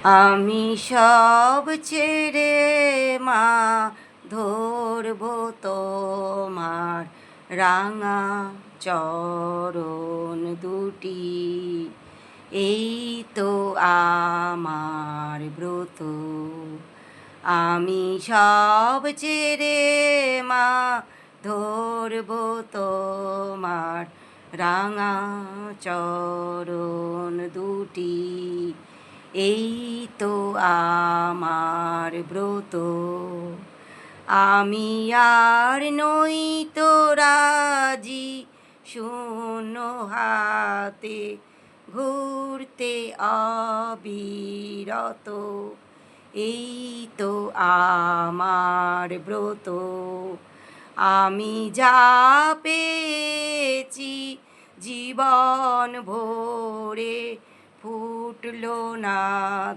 আমি সব ছেড়ে মা ধরব তোমার রাঙা চরণ দুটি। এই তো আমার ব্রত। আমি সব ছেড়ে মা ধরব তোমার রাঙা চরণ দুটি। এই তো আমার ব্রত। আমি আর নই তো রাজি শূন্য হাতে ঘুরতে অবিরত। এই তো আমার ব্রত। আমি যা পেয়েছি জীবন ভরে ফুটলো না